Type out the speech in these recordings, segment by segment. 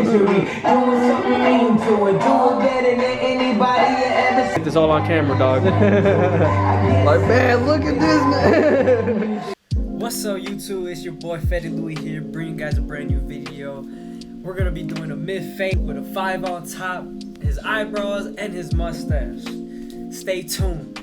century. Doing something mean to it. Do it better than anybody you ever seen. Get this all on camera, dog. Like, man, look at this, man. What's up, YouTube? It's your boy FadeitLuie here, bringing you guys a brand new video. We're gonna be doing a mid-fade with a 5 on top, his eyebrows, and his mustache. Stay tuned.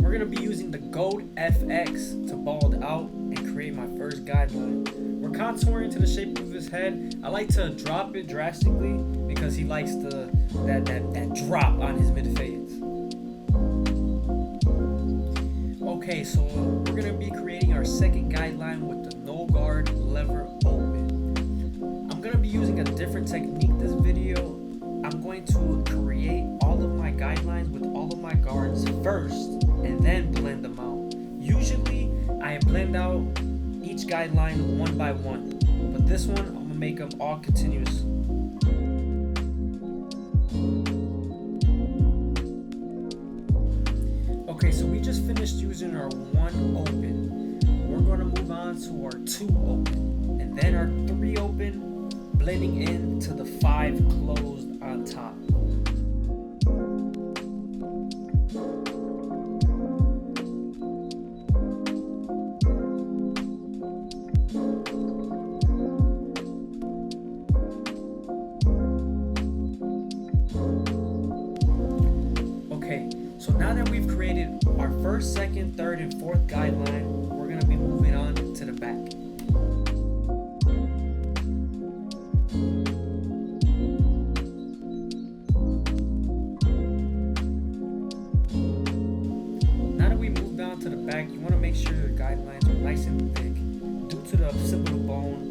We're gonna be using the Gold FX to bald out and create my first guideline. We're contouring to the shape of his head. I like to drop it drastically because he likes that drop on his mid-fades. Okay, so we're gonna be creating our second guideline with the no guard lever open. I'm gonna be using a different technique this video. I'm going to create all of my guidelines with all of my guards first and then blend them out. Usually I blend out each guideline one by one, but this one I'm gonna make them all continuous. Okay, so we just finished using our 1 open. We're going to move on to our 2 open, and then our 3 open, blending into the 5 closed on top. Okay, so now that we've created our first, second, third, and fourth guideline, we're going to be moving on to the back. Now that we moved on to the back, you want to make sure your guidelines are nice and thick due to the occipital bone.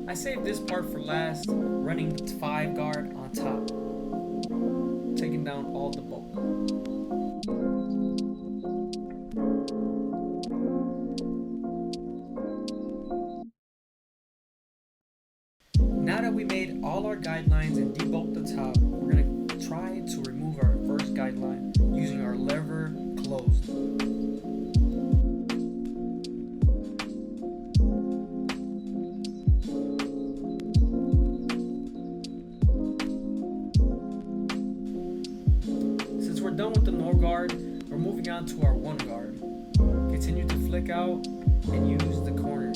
I saved this part for last, running 5 guard on top, taking down all the bulk. Now that we made all our guidelines and debulked the top, we're going to try to remove our first guideline using our lever closed. We're done with the no guard, we're moving on to our 1 guard. Continue to flick out and use the corners.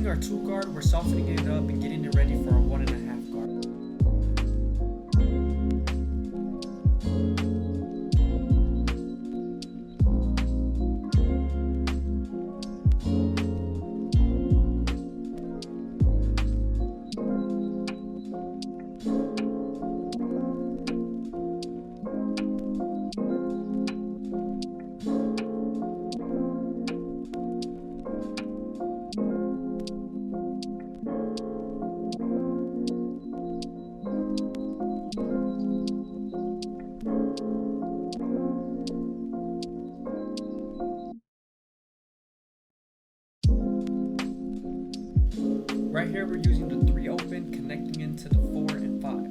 Our 2 guard, we're softening it up and getting it ready for our 1.5 guard. Right here we're using the 3 open, connecting into the 4 and 5.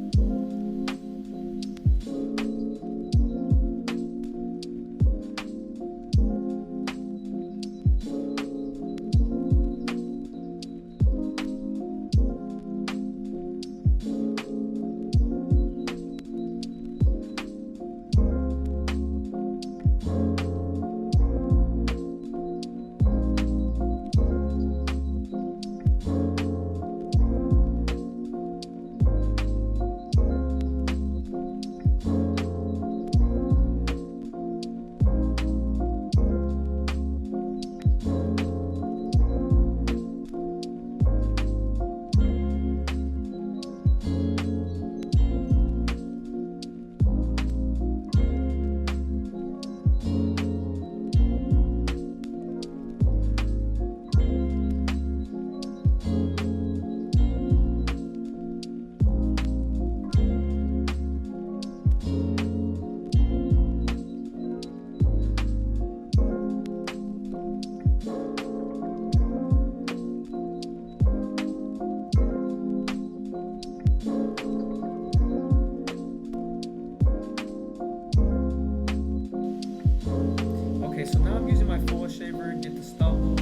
Okay, so now I'm using my foil shaver, get the stubble.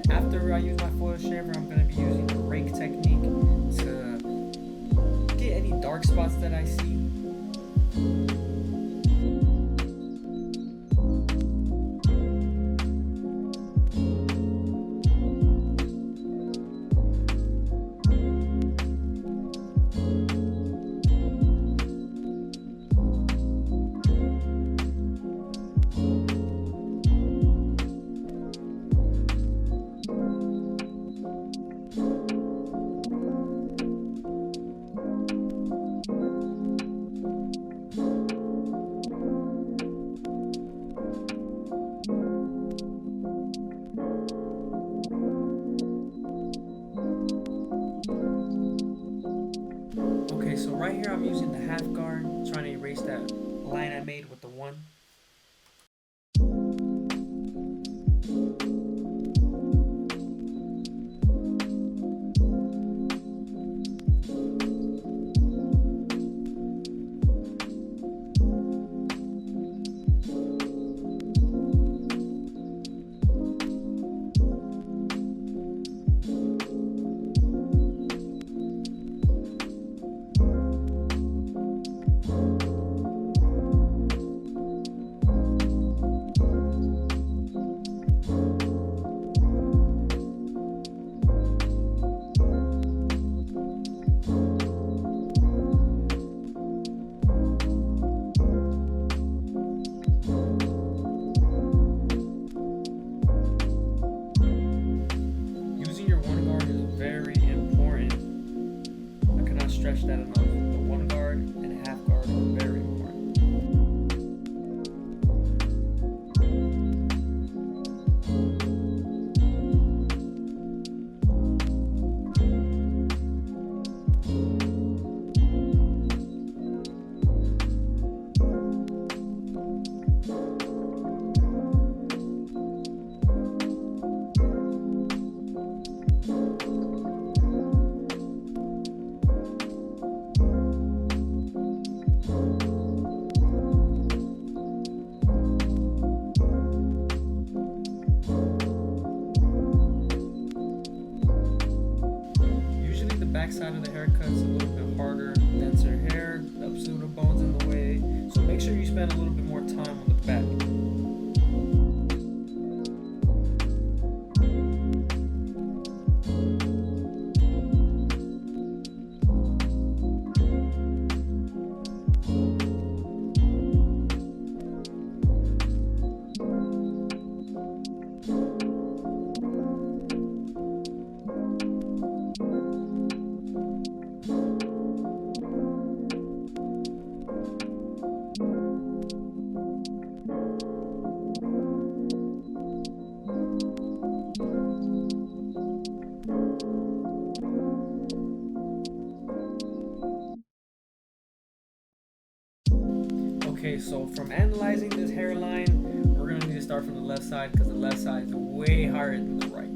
After I use my foil shaver, I'm going to be using the rake technique to get any dark spots that I see. Okay, so right here I'm using the half guard, trying to erase that line I made with the 1. Stretch that enough. The 1 guard and half guard are very important. Backside of the haircut's a little bit harder, denser hair, the pseudo bones in the way, so make sure you spend a little bit more time on the back. Okay, so from analyzing this hairline, we're going to need to start from the left side because the left side is way higher than the right.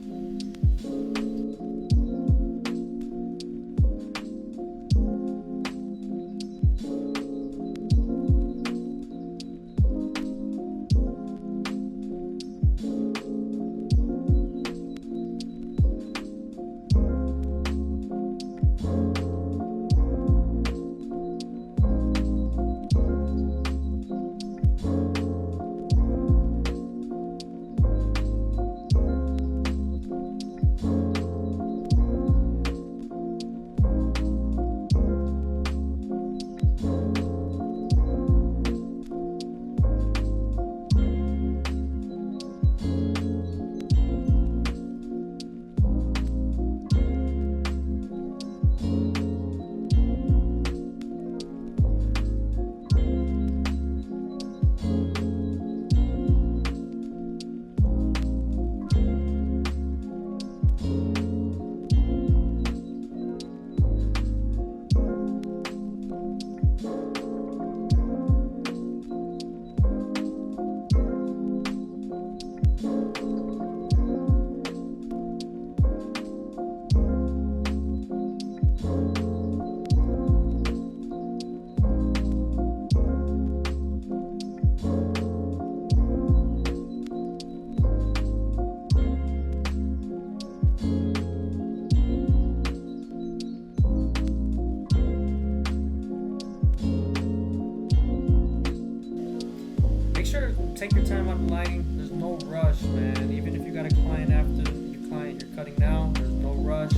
take your time on lighting. There's no rush, man. Even if you got a client after your client you're cutting now, there's no rush.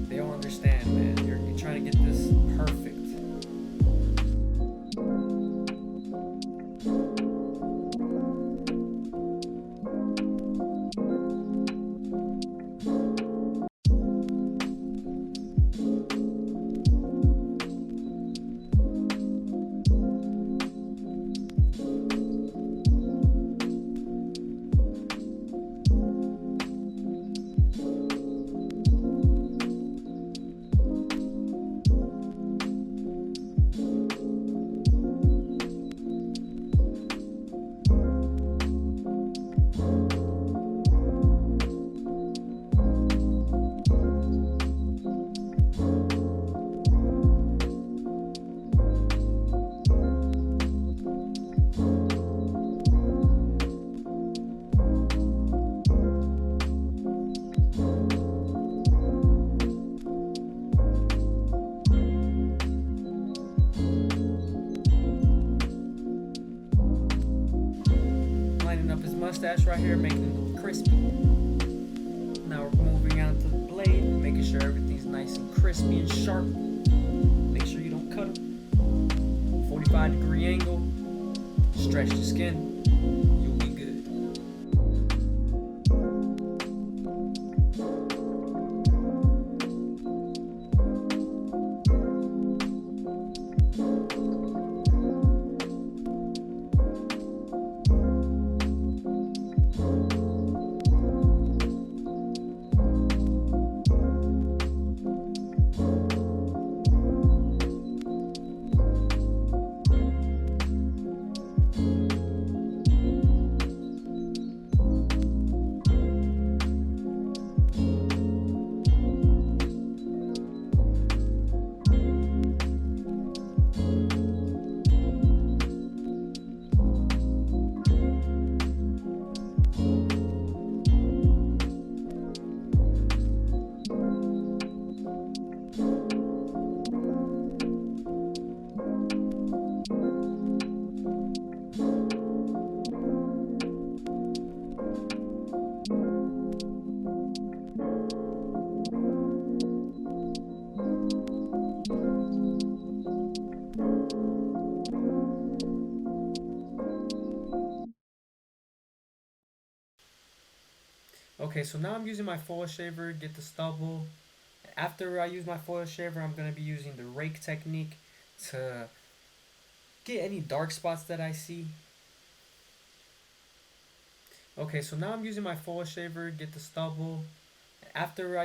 They'll understand, man. You're trying to get this perfect. Up his mustache right here, making it look crispy. Now we're moving on to the blade, making sure everything's nice and crispy and sharp. Make sure you don't cut them. 45-degree angle. Stretch the skin. You'll be good. Okay, so now I'm using my foil shaver, get the stubble. After I use my foil shaver, I'm going to be using the rake technique to get any dark spots that I see. Okay, so now I'm using my foil shaver, get the stubble. After I